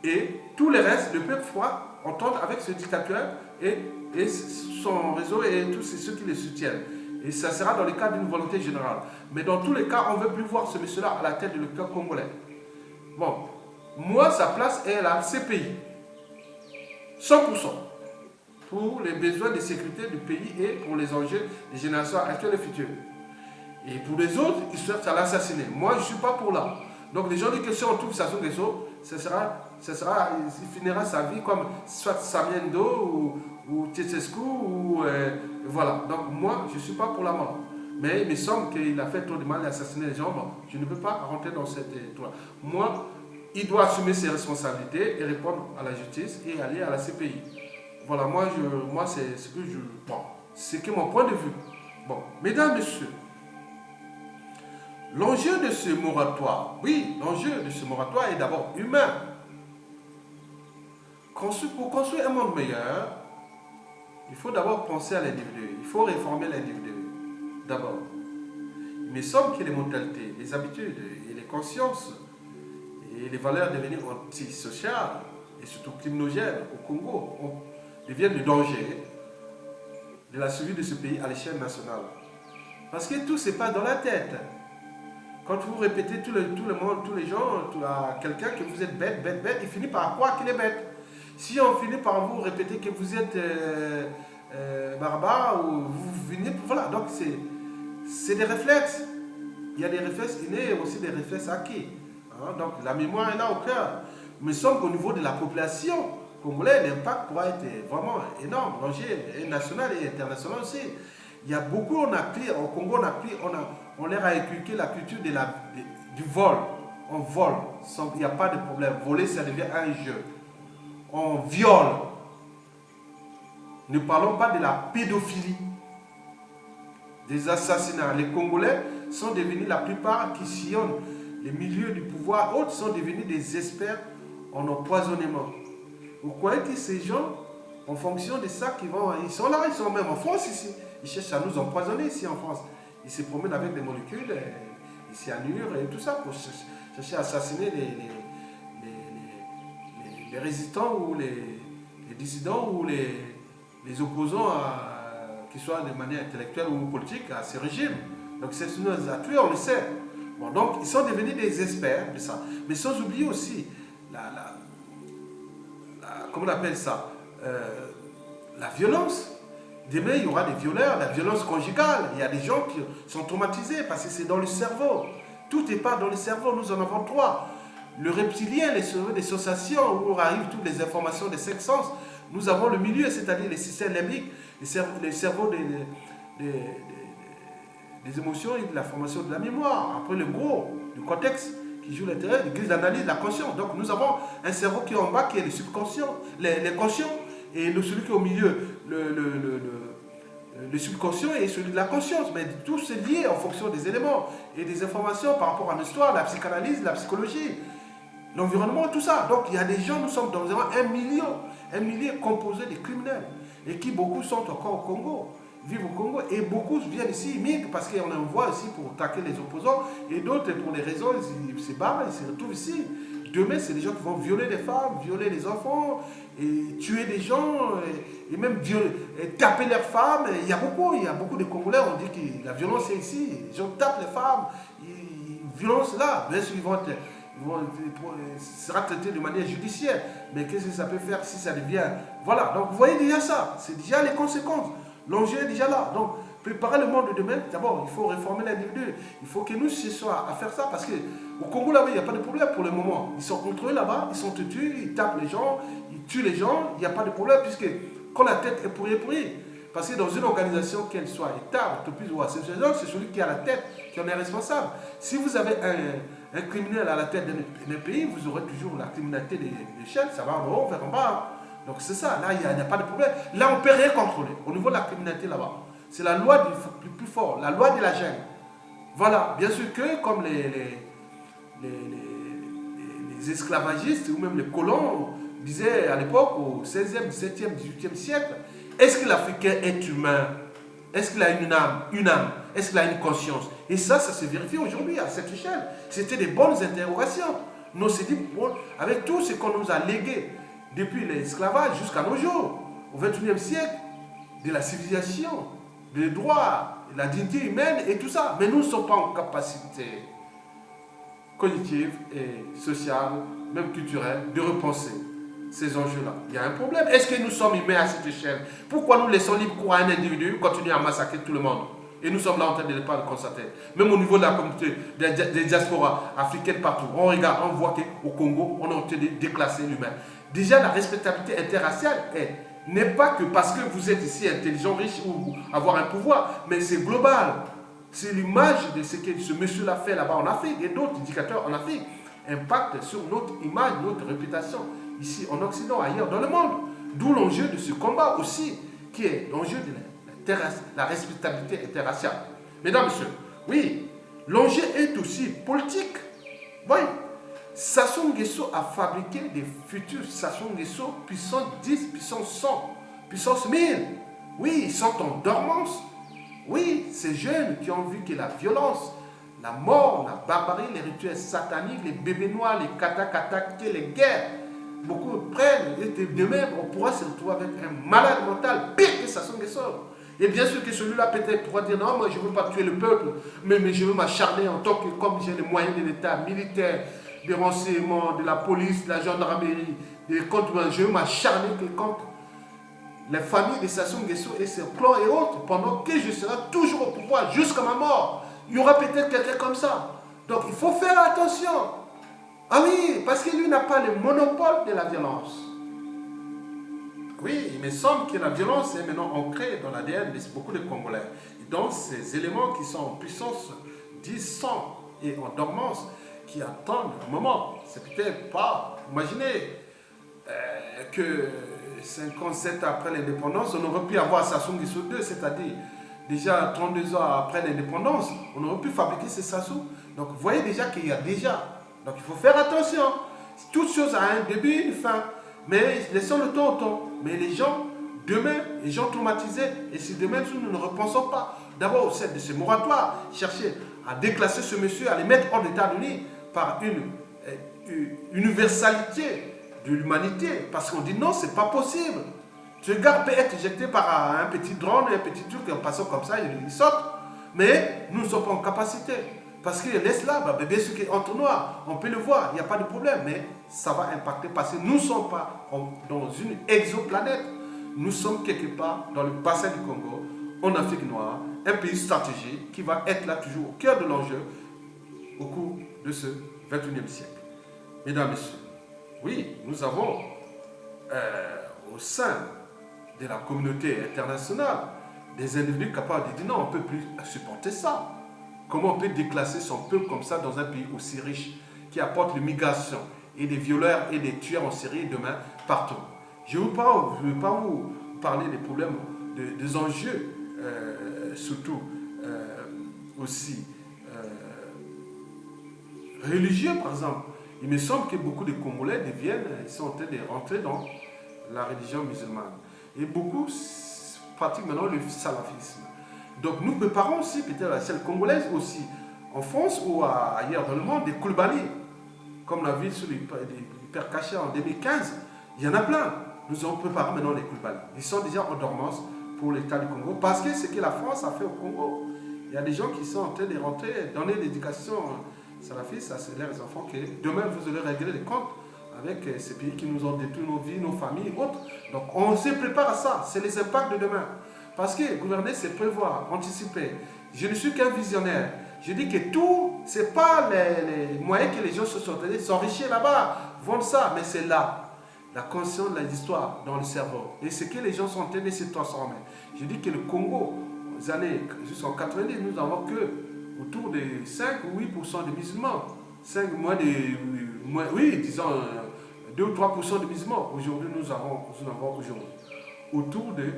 et tout le reste, le peuple fera entendre avec ce dictateur et son réseau et tous ceux qui le soutiennent. Et ça sera dans le cadre d'une volonté générale. Mais dans tous les cas, on ne veut plus voir ce monsieur-là à la tête de l'État congolais. Bon, moi, sa place est la CPI. 100%. Pour les besoins de sécurité du pays et pour les enjeux des générations actuelles et futures. Et pour les autres, ils cherchent à l'assassiner. Moi, je ne suis pas pour là. Donc les gens disent que si on trouve Sassou Nguesso, il finira sa vie comme soit Samiendo ou Tchescu voilà. Donc moi, je ne suis pas pour la mort. Mais il me semble qu'il a fait trop de mal à assassiner les gens. Bon, je ne peux pas rentrer dans cette toile. Moi, il doit assumer ses responsabilités et répondre à la justice et aller à la CPI. Voilà, moi c'est ce que je... Bon, c'est que mon point de vue. Bon, mesdames, messieurs, l'enjeu de ce moratoire, oui, l'enjeu de ce moratoire est d'abord humain. Pour construire un monde meilleur, il faut d'abord penser à l'individu. Il faut réformer l'individu, d'abord. Il me semble que les mentalités, les habitudes et les consciences et les valeurs devenues antisociales et surtout criminogènes au Congo deviennent le danger de la survie de ce pays à l'échelle nationale. Parce que tout se passe dans la tête. Quand vous répétez tout le monde, tous les gens, à quelqu'un que vous êtes bête, bête, bête, il finit par croire qu'il est bête. Si on finit par vous répéter que vous êtes barbare, ou vous venez... Voilà, donc c'est des réflexes. Il y a des réflexes innés et aussi des réflexes acquis. Hein, donc la mémoire est là au cœur. Mais semble qu'au niveau de la population congolaise, l'impact pourra être vraiment énorme. L'enjeu est national et international aussi. Il y a beaucoup, on a pris, au Congo, on leur a inculqué la culture du vol. On vole, il n'y a pas de problème. Voler, ça devient un jeu. On viole. Ne parlons pas de la pédophilie, des assassinats. Les Congolais sont devenus, la plupart qui sillonnent les milieux du pouvoir, autres sont devenus des experts en empoisonnement. Vous croyez que ces gens, en fonction de ça, ils sont là, ils sont même en France ici. Ils cherchent à nous empoisonner ici en France. Ils se promènent avec des molécules, des cyanures et tout ça pour chercher à assassiner les résistants ou les dissidents ou les opposants, qui soient de manière intellectuelle ou politique, à ces régimes. Donc c'est ce qui nous a tués, on le sait. Bon, donc ils sont devenus des experts de ça. Mais sans oublier aussi comment on appelle ça, la violence. Demain, il y aura des violeurs, la violence conjugale. Il y a des gens qui sont traumatisés parce que c'est dans le cerveau. Tout n'est pas dans le cerveau, nous en avons trois. Le reptilien, les cerveaux des sensations, où arrivent toutes les informations des cinq sens. Nous avons le milieu, c'est-à-dire les systèmes limbiques, les cerveaux des émotions et de la formation de la mémoire. Après le gros, du contexte qui joue l'intérêt, les grilles d'analyse, la conscience. Donc nous avons un cerveau qui est en bas, qui est le subconscient, les conscients, et celui qui est au milieu, le subconscient et celui de la conscience. Mais tout c'est lié en fonction des éléments et des informations par rapport à l'histoire, la psychanalyse, la psychologie, l'environnement, tout ça. Donc il y a des gens, nous sommes dans un millier composé de criminels. et qui beaucoup sont encore au Congo, vivent au Congo, et beaucoup viennent ici, migrent parce qu'on envoie ici pour attaquer les opposants, et d'autres, pour des raisons, ils se barrent, ils se retrouvent ici. Demain, c'est des gens qui vont violer des femmes, violer les enfants, et tuer des gens, et même taper leurs femmes. Il y a beaucoup de Congolais, on dit que la violence est ici. Les gens tapent les femmes, violence là. Bien sûr, sera traité de manière judiciaire. Mais qu'est-ce que ça peut faire si ça devient... Voilà, donc vous voyez déjà ça. C'est déjà les conséquences. L'enjeu est déjà là. Donc, préparer le monde de demain, d'abord, il faut réformer l'individu. Il faut que nous cherchions à faire ça parce qu'au Congo, là-bas, il n'y a pas de problème pour le moment. Ils sont contre eux là-bas, ils sont têtus, ils tapent les gens, ils tuent les gens, il n'y a pas de problème puisque quand la tête est pourrie. Parce que dans une organisation, qu'elle soit État, entreprise ou association, c'est celui qui a la tête qui en est responsable. Si vous avez un criminel à la tête d'un pays, vous aurez toujours la criminalité des chefs, ça va en haut, vers en bas. Donc c'est ça, là, il n'y a pas de problème. Là, on ne peut rien contrôler au niveau de la criminalité là-bas. C'est la loi du plus fort, la loi de la jungle. Voilà, bien sûr que comme les esclavagistes ou même les colons disaient à l'époque, au 16e, 17e, 18e siècle, est-ce que l'Africain est humain? Est-ce qu'il a une âme? Est-ce qu'il a une conscience? Et ça se vérifie aujourd'hui à cette échelle. C'était des bonnes interrogations. Nous on s'est dit, bon, avec tout ce qu'on nous a légué depuis l'esclavage jusqu'à nos jours, au 21e siècle, de la civilisation, des droits, de la dignité humaine et tout ça. Mais nous ne sommes pas en capacité cognitive et sociale, même culturelle, de repenser ces enjeux-là. Il y a un problème. Est-ce que nous sommes humains à cette échelle? Pourquoi nous laissons libre cours à un individu continuer à massacrer tout le monde? Et nous sommes là en train de ne pas le constater. Même au niveau de la communauté, des diasporas africaines partout, on regarde, on voit qu'au Congo, on est en train de déclasser l'humain. Déjà, la respectabilité interraciale n'est pas que parce que vous êtes ici intelligent, riche ou avoir un pouvoir, mais c'est global. C'est l'image de ce que ce monsieur-là fait là-bas en Afrique et d'autres indicateurs en Afrique impactent sur notre image, notre réputation, ici en Occident, ailleurs dans le monde. D'où l'enjeu de ce combat aussi, qui est l'enjeu de la respectabilité interraciale. Mesdames, Messieurs, oui, l'enjeu est aussi politique. Voyez, Sassou Nguesso a fabriqué des futurs Sassou Nguesso puissance 10, puissance 100, puissance 1000. Oui, ils sont en dormance. Oui, ces jeunes qui ont vu que la violence, la mort, la barbarie, les rituels sataniques, les bébés noirs, les katak, les guerres, beaucoup prennent. Et demain, on pourra se retrouver avec un malade mental pire que Sassou Nguesso. Et bien sûr que celui-là peut-être pourra dire non, moi je ne veux pas tuer le peuple, mais je veux m'acharner en tant que, comme j'ai les moyens de l'État militaire, des renseignements, de la police, de la gendarmerie, des comptes, je veux m'acharner contre les familles de Sassou Nguesso et ses clans et autres, pendant que je serai toujours au pouvoir jusqu'à ma mort. Il y aura peut-être quelqu'un comme ça. Donc il faut faire attention. Ah oui, parce que lui n'a pas le monopole de la violence. Oui, il me semble que la violence est maintenant ancrée dans l'ADN de beaucoup de Congolais. Et donc ces éléments qui sont en puissance 10, 100 et en dormance, qui attendent un moment, c'est peut-être pas... Imaginez que 57 après l'indépendance, on aurait pu avoir Sassou Nguesso 2, c'est-à-dire déjà 32 ans après l'indépendance, on aurait pu fabriquer ces Sassou. Donc vous voyez déjà qu'il y a déjà. Donc il faut faire attention. Toute chose a un début et une fin. Mais laissons le temps au temps. Mais les gens, demain, les gens traumatisés, et si demain nous ne repensons pas, d'abord au sein de ce moratoire, chercher à déclasser ce monsieur, à les mettre hors d'état de nuit par une universalité de l'humanité. Parce qu'on dit non, c'est pas possible. Ce gars peut être éjecté par un petit drone, un petit truc, en passant comme ça, il saute. Mais nous ne sommes pas en capacité. Parce que laisse-là, bien sûr qu'entre noirs, on peut le voir, il n'y a pas de problème, mais ça va impacter parce que nous ne sommes pas dans une exoplanète. Nous sommes quelque part dans le bassin du Congo, en Afrique noire, un pays stratégique qui va être là toujours au cœur de l'enjeu au cours de ce 21e siècle. Mesdames, Messieurs, oui, nous avons au sein de la communauté internationale des individus capables de dire non, on ne peut plus supporter ça. Comment on peut déclasser son peuple comme ça dans un pays aussi riche qui apporte l'immigration et des violeurs et des tueurs en série demain partout. Je ne veux pas vous parler des problèmes, des enjeux, surtout aussi religieux par exemple. Il me semble que beaucoup de Congolais sont en train de rentrer dans la religion musulmane. Et beaucoup pratiquent maintenant le salafisme. Donc nous préparons aussi, peut-être la scène congolaise aussi, en France ou ailleurs dans le monde, des Koulibaly, comme la ville sur les Pères Cachés en 2015. Il y en a plein. Nous avons préparé maintenant les Koulibaly. Ils sont déjà en dormance pour l'État du Congo, parce que ce que la France a fait au Congo, il y a des gens qui sont en train de rentrer, donner l'éducation salafiste à leurs enfants, que demain vous allez régler les comptes avec ces pays qui nous ont détruit nos vies, nos familles et autres. Donc on se prépare à ça, c'est les impacts de demain. Parce que gouverner, c'est prévoir, anticiper. Je ne suis qu'un visionnaire. Je dis que tout, ce n'est pas les moyens que les gens se sont donnés, s'enrichir là-bas, vendre ça, mais c'est là. La conscience de l'histoire dans le cerveau. Et c'est que les gens sont en train de se transformer. Je dis que le Congo, aux années jusqu'en 90, nous n'avons que autour de 5 ou 8% de musulmans. 5, oui, disons 2 ou 3% de musulmans. Aujourd'hui, nous avons aujourd'hui autour de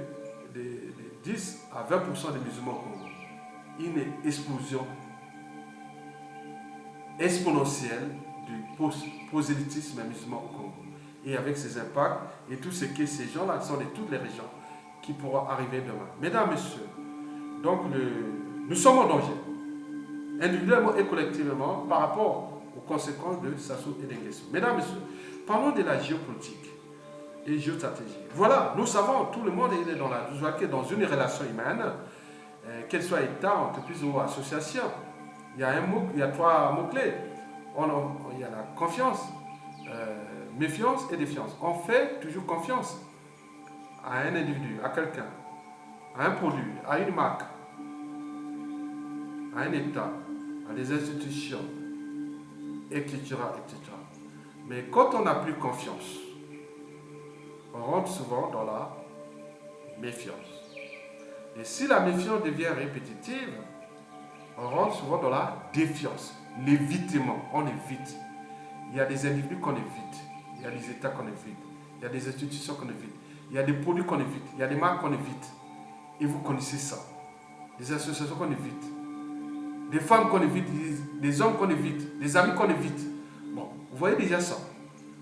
10 à 20% de musulmans au Congo. Une explosion exponentielle du prosélytisme musulman au Congo. Et avec ses impacts et tout ce que ces gens-là sont de toutes les régions qui pourront arriver demain. Mesdames, Messieurs, donc nous sommes en danger, individuellement et collectivement, par rapport aux conséquences de Sassou et d'Inguesso. Mesdames, Messieurs, parlons de la géopolitique et géostratégie. Voilà, nous savons, tout le monde est dans une relation humaine, qu'elle soit État, entreprise ou association. Il y a 3 mots-clés. Il y a la confiance, méfiance et défiance. On fait toujours confiance à un individu, à quelqu'un, à un produit, à une marque, à un État, à des institutions, etc., etc. Mais quand on n'a plus confiance, on rentre souvent dans la méfiance. Et si la méfiance devient répétitive, on rentre souvent dans la défiance, l'évitement, on évite. Il y a des individus qu'on évite, il y a des États qu'on évite, il y a des institutions qu'on évite, il y a des produits qu'on évite, il y a des marques qu'on évite. Et vous connaissez ça. Des associations qu'on évite, des femmes qu'on évite, des hommes qu'on évite, des amis qu'on évite. Bon, vous voyez déjà ça.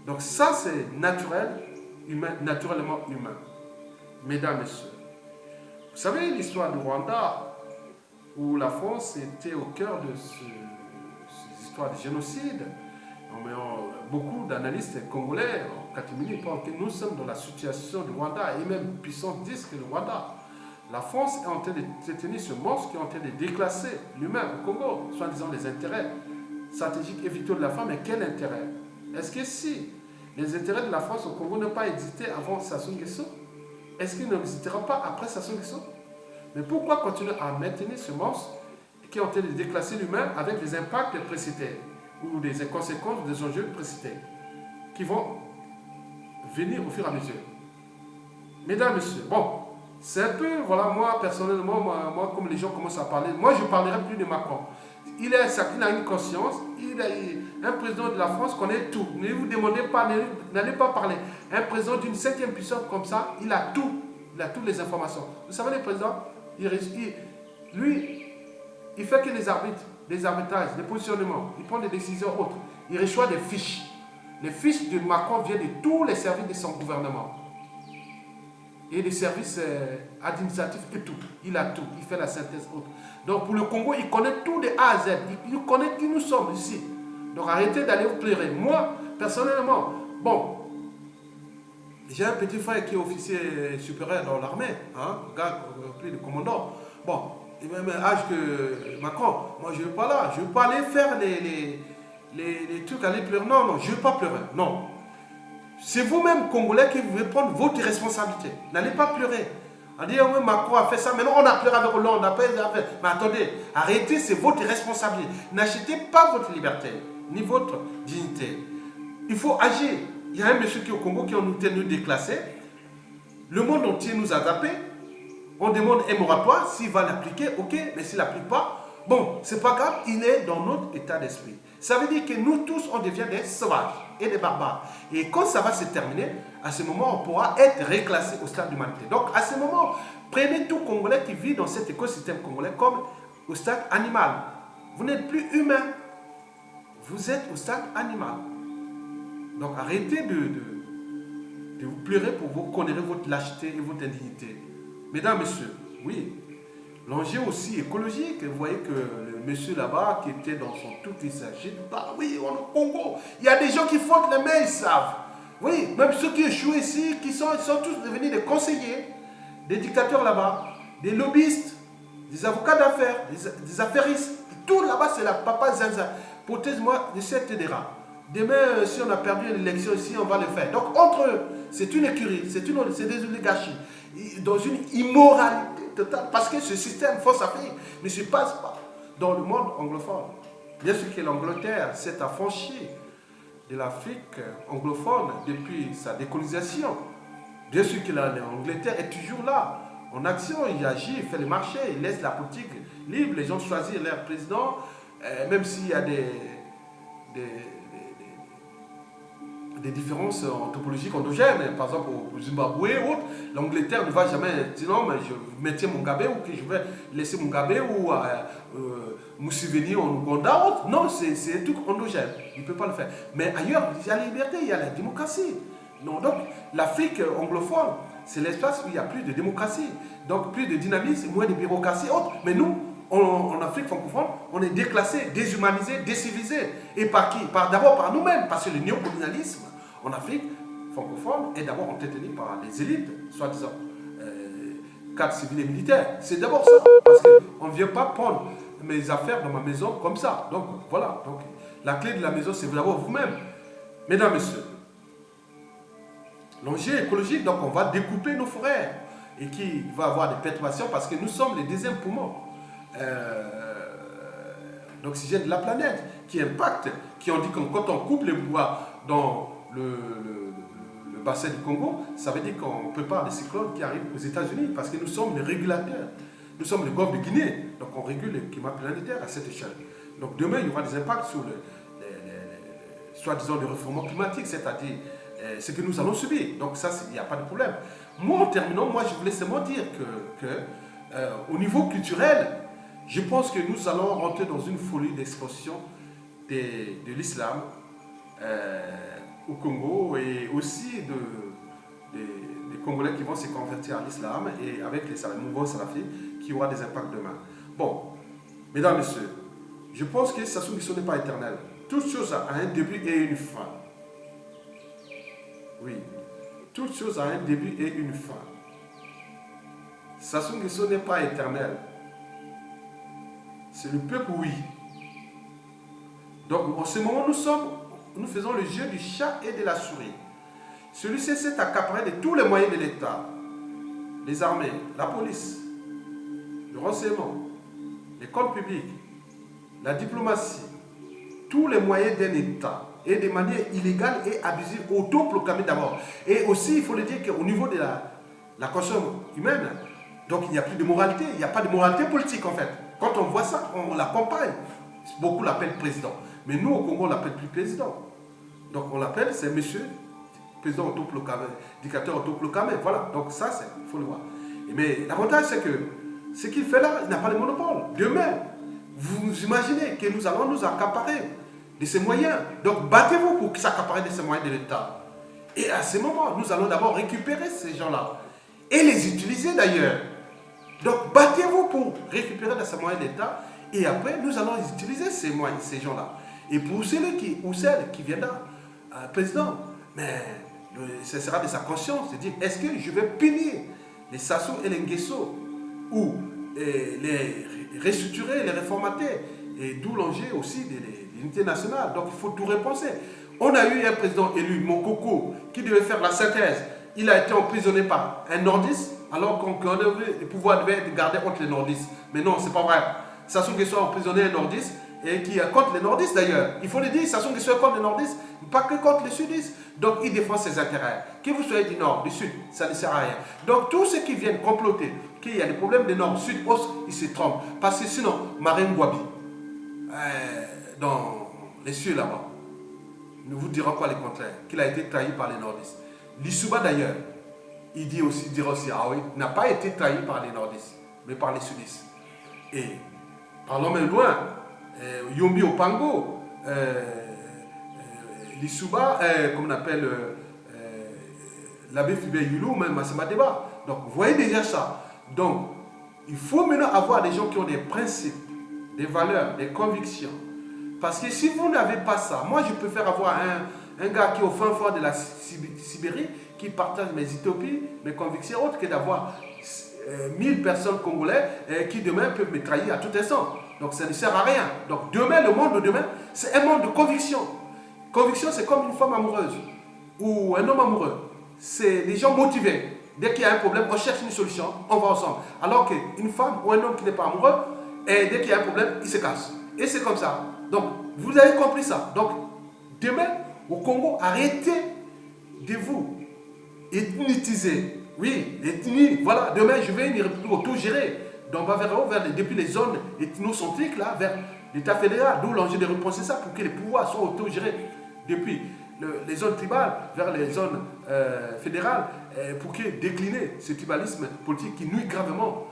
Donc ça, c'est naturel, naturellement humain. Mesdames, Messieurs, vous savez l'histoire du Rwanda, où la France était au cœur de ces histoires de génocide. Beaucoup d'analystes congolais en catégorie pensent que nous sommes dans la situation du Rwanda, et même puissance 10 que le Rwanda. La France est en train de tenir ce monstre qui est en train de déclasser l'humain au Congo, soi-disant les intérêts stratégiques et vitaux de la femme. Mais quel intérêt? Est-ce que si les intérêts de la France au Congo n'ont pas existé avant Sassou Nguesso, est-ce qu'ils n'existeront pas après Sassou Nguesso? Mais pourquoi continuer à maintenir ce monstre qui est en train de déclasser l'humain avec les impacts précités ou des conséquences des enjeux précités qui vont venir au fur et à mesure? Mesdames, Messieurs, bon, c'est un peu, voilà, moi personnellement, moi comme les gens commencent à parler, moi je ne parlerai plus de Macron. Il a une conscience, il est un président de la France connaît tout. Ne vous demandez pas, n'allez pas parler. Un président d'une 5e puissance comme ça, il a tout, il a toutes les informations. Vous savez, le président, lui, il fait que les arbitres, des arbitrages, des positionnements, il prend des décisions autres. Il reçoit des fiches. Les fiches de Macron viennent de tous les services de son gouvernement. Et des services administratifs et tout. Il a tout. Il fait la synthèse autre. Donc pour le Congo, il connaît tout de A à Z. Il connaît qui nous sommes ici. Donc arrêtez d'aller vous pleurer. Moi, personnellement, bon, j'ai un petit frère qui est officier supérieur dans l'armée, hein, gars, plus de commandant. Bon, il a le même âge que Macron. Moi, je ne vais pas là. Je ne vais pas aller faire les trucs, aller pleurer. Non, non, je ne vais pas pleurer. Non. C'est vous-même, Congolais, qui devez prendre votre responsabilité. N'allez pas pleurer. On dit, oui, Macron a fait ça, maintenant on a pleuré avec Hollande, on a pas fait. Mais attendez, arrêtez, c'est votre responsabilité. N'achetez pas votre liberté, ni votre dignité. Il faut agir. Il y a un monsieur qui est au Congo qui nous tenu déclassés. Le monde entier nous a zappé. On demande un moratoire, s'il va l'appliquer, ok, mais s'il ne l'applique pas, bon, c'est pas grave, il est dans notre état d'esprit. Ça veut dire que nous tous, on devient des sauvages et des barbares. Et quand ça va se terminer, à ce moment, on pourra être reclassé au stade d'humanité. Donc, à ce moment, prenez tout Congolais qui vit dans cet écosystème congolais comme au stade animal. Vous n'êtes plus humain. Vous êtes au stade animal. Donc, arrêtez de Et vous pleurez pour vous connaître votre lâcheté et votre indignité. Mesdames, messieurs, oui, l'enjeu aussi écologique. Vous voyez que le monsieur là-bas qui était dans son tout, il s'agit, bah oui, on est au Congo. Il y a des gens qui frottent les mains, ils savent. Oui, même ceux qui échouent ici, ils sont tous devenus des conseillers, des dictateurs là-bas, des lobbyistes, des avocats d'affaires, des affairistes. Tout là-bas, c'est la papa Zanza. Protège-moi de cette rats. Demain, si on a perdu l'élection ici, on va le faire. Donc, entre eux, c'est une écurie, c'est des oligarchies, dans une immoralité totale. Parce que ce système force-Afrique ne se passe pas dans le monde anglophone. Bien sûr que l'Angleterre s'est affranchie de l'Afrique anglophone depuis sa décolonisation. Bien sûr que l'Angleterre est toujours là, en action, il agit, il fait les marchés, il laisse la politique libre, les gens choisissent leur président, même s'il y a des différences anthropologiques endogènes. Par exemple, au Zimbabwe ou autre, l'Angleterre ne va jamais dire non, mais je maintiens Mugabe ou que je vais laisser Mugabe ou Museveni en Ouganda. Autre. Non, c'est un truc endogène. Il ne peut pas le faire. Mais ailleurs, il y a la liberté, il y a la démocratie. Non, donc, l'Afrique anglophone, c'est l'espace où il y a plus de démocratie. Donc, plus de dynamisme, moins de bureaucratie. Autre. Mais nous, en Afrique francophone, on est déclassé, déshumanisé, décivilisé. Et par qui? D'abord par nous-mêmes, parce que le néocolonialisme en Afrique francophone est d'abord entretenu par les élites, soi-disant cadres civils et militaires. C'est d'abord ça, parce qu'on ne vient pas prendre mes affaires dans ma maison comme ça. Donc voilà, donc, la clé de la maison, c'est d'abord vous-même. Mesdames, Messieurs, l'enjeu écologique, donc on va découper nos forêts et qui va avoir des perturbations parce que nous sommes les deuxièmes poumons d'oxygène de la planète qui impacte, qui ont dit que quand on coupe les bois dans le bassin du Congo, ça veut dire qu'on prépare des cyclones qui arrivent aux États-Unis parce que nous sommes les régulateurs. Nous sommes le golfe de Guinée, donc on régule le climat planétaire à cette échelle. Donc demain, il y aura des impacts sur soi-disant le réchauffement climatique, c'est-à-dire ce que nous allons subir. Donc ça, il n'y a pas de problème. Moi, en terminant, je voulais seulement dire au niveau culturel, je pense que nous allons rentrer dans une folie d'expansion de l'islam au Congo et aussi des Congolais qui vont se convertir à l'islam et avec les mouvements salafis qui aura des impacts demain. Bon, mesdames, messieurs, je pense que Sassou Nguesso n'est pas éternel. Toute chose a un début et une fin. Oui, toute chose a un début et une fin. Sassou Nguesso n'est pas éternel. C'est le peuple, oui. Donc, en ce moment, nous faisons le jeu du chat et de la souris. Celui-ci s'est accaparé de tous les moyens de l'État. Les armées, la police, le renseignement, les comptes publics, la diplomatie, tous les moyens d'un État et de manière illégale et abusive, autoproclamée d'abord. Et aussi, il faut le dire qu'au niveau de la conscience humaine, donc il n'y a plus de moralité, il n'y a pas de moralité politique en fait. Quand on voit ça, on l'accompagne. Beaucoup l'appellent président. Mais nous, au Congo, on l'appelle plus président. Donc on l'appelle, c'est monsieur président autoproclamé, dictateur autoproclamé. Voilà, donc ça, il faut le voir. Mais l'avantage, c'est que ce qu'il fait là, il n'a pas le monopole. Demain, vous imaginez que nous allons nous accaparer de ces moyens. Donc battez-vous pour s'accaparer de ces moyens de l'État. Et à ce moment, nous allons d'abord récupérer ces gens-là. Et les utiliser d'ailleurs. Donc battez-vous pour récupérer de ces moyens de l'État. Et après, nous allons utiliser ces moyens, ces gens-là. Et pour celles qui viendront, président, mais ce sera de sa conscience de dire, est-ce que je vais punir les Sassou et les Nguesso ou les restructurer, les réformater, et d'où l'enjeu aussi de l'unité nationale. Donc il faut tout repenser. On a eu un président élu, Mokoko, qui devait faire la synthèse. Il a été emprisonné par un nordiste, alors qu'on le pouvoir devait être gardé contre les nordistes. Mais non, c'est pas vrai. Sassou Nguesso a emprisonné un nordiste, et qui est contre les nordistes d'ailleurs. Il faut le dire, Sassou Nguesso est contre les nordistes, pas que contre les sudistes. Donc il défend ses intérêts. Que vous soyez du nord, du sud, ça ne sert à rien. Donc tous ceux qui viennent comploter qu'il y a des problèmes de nord, sud, ouest, ils se trompent. Parce que sinon, Marine Gwabi, dans les cieux là-bas, nous vous dirons quoi le contraire, qu'il a été trahi par les nordistes. Lissouba d'ailleurs, il dira aussi, ah oui, n'a pas été trahi par les nordistes, mais par les sudistes. Et parlons même loin, Yombi Opango, Lissouba, comme on appelle l'abbé Philbert Yulou, même Massima Débat. Donc, vous voyez déjà ça. Donc, il faut maintenant avoir des gens qui ont des principes, des valeurs, des convictions. Parce que si vous n'avez pas ça, moi je préfère avoir un gars qui est au fin fond de la Sibérie, qui partage mes utopies, mes convictions autres, que d'avoir 1000 personnes congolais qui demain peuvent me trahir à tout instant. Donc ça ne sert à rien. Donc demain, le monde de demain, c'est un monde de conviction. Conviction, c'est comme une femme amoureuse ou un homme amoureux. C'est des gens motivés. Dès qu'il y a un problème, on cherche une solution, on va ensemble. Alors qu'une femme ou un homme qui n'est pas amoureux, et dès qu'il y a un problème, il se casse. Et c'est comme ça. Donc, vous avez compris ça. Donc, demain, au Congo, arrêtez de vous ethnitiser. Oui, ethnie. Voilà, demain, je vais une république autogérée. Donc, on va depuis les zones ethnocentriques, là, vers l'État fédéral. D'où l'enjeu de repenser ça pour que les pouvoirs soient autogérés depuis les zones tribales vers les zones fédérales pour que décliner ce tribalisme politique qui nuit gravement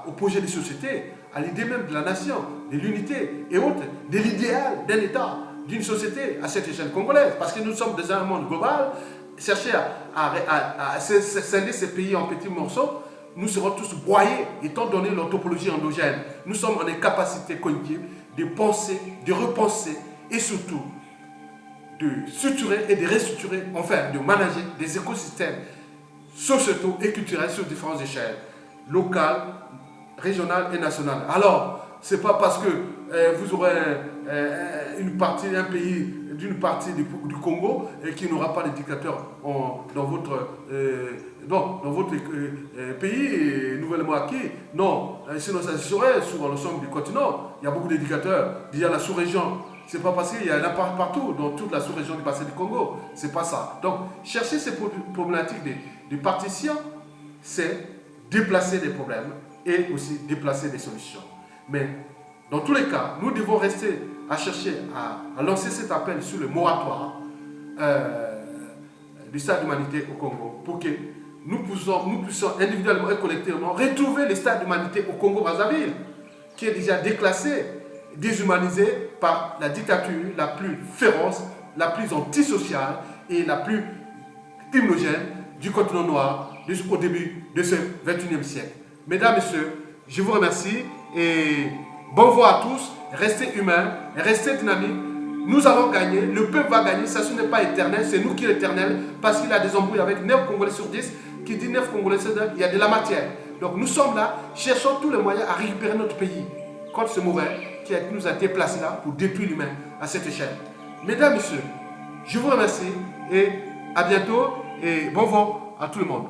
au projet de société, à l'idée même de la nation, de l'unité et autres, de l'idéal d'un État, d'une société à cette échelle congolaise. Parce que nous sommes dans un monde global, chercher à scinder ces pays en petits morceaux, nous serons tous broyés, étant donné leur topologie endogène. Nous sommes en capacité cognitive de penser, de repenser et surtout de structurer et de restructurer, enfin de manager des écosystèmes sociétaux et culturels sur différentes échelles, locales, régionales et nationales. Alors, ce n'est pas parce que vous aurez une partie, un pays d'une partie du Congo qui n'aura pas de dictateur dans votre pays nouvellement acquis. Non, sinon ça se saurait sur l'ensemble du continent. Il y a beaucoup de dictateurs. Il y a la sous-région. C'est pas parce qu'il y en a partout, dans toute la sous-région du bassin du Congo. C'est pas ça. Donc, chercher ces problématiques de partition, c'est déplacer des problèmes et aussi déplacer des solutions. Mais, dans tous les cas, nous devons rester à chercher à lancer cet appel sur le moratoire du stade d'humanité au Congo pour que nous puissions individuellement et collectivement retrouver le stade d'humanité au Congo-Brazzaville, qui est déjà déclassé, déshumanisé par la dictature la plus féroce, la plus antisociale et la plus criminogène du continent noir jusqu'au début de ce 21e siècle. Mesdames, Messieurs, je vous remercie et bon vent à tous. Restez humains, restez dynamiques. Nous allons gagner, le peuple va gagner. Ça, ce n'est pas éternel, c'est nous qui est éternel parce qu'il a des embrouilles avec 9 Congolais sur 10 qui dit 9 Congolais sur 10, il y a de la matière. Donc nous sommes là, cherchons tous les moyens à récupérer notre pays contre ce mauvais qui nous a déplacés là pour détruire l'humain à cette échelle. Mesdames, Messieurs, je vous remercie et à bientôt et bon vent à tout le monde.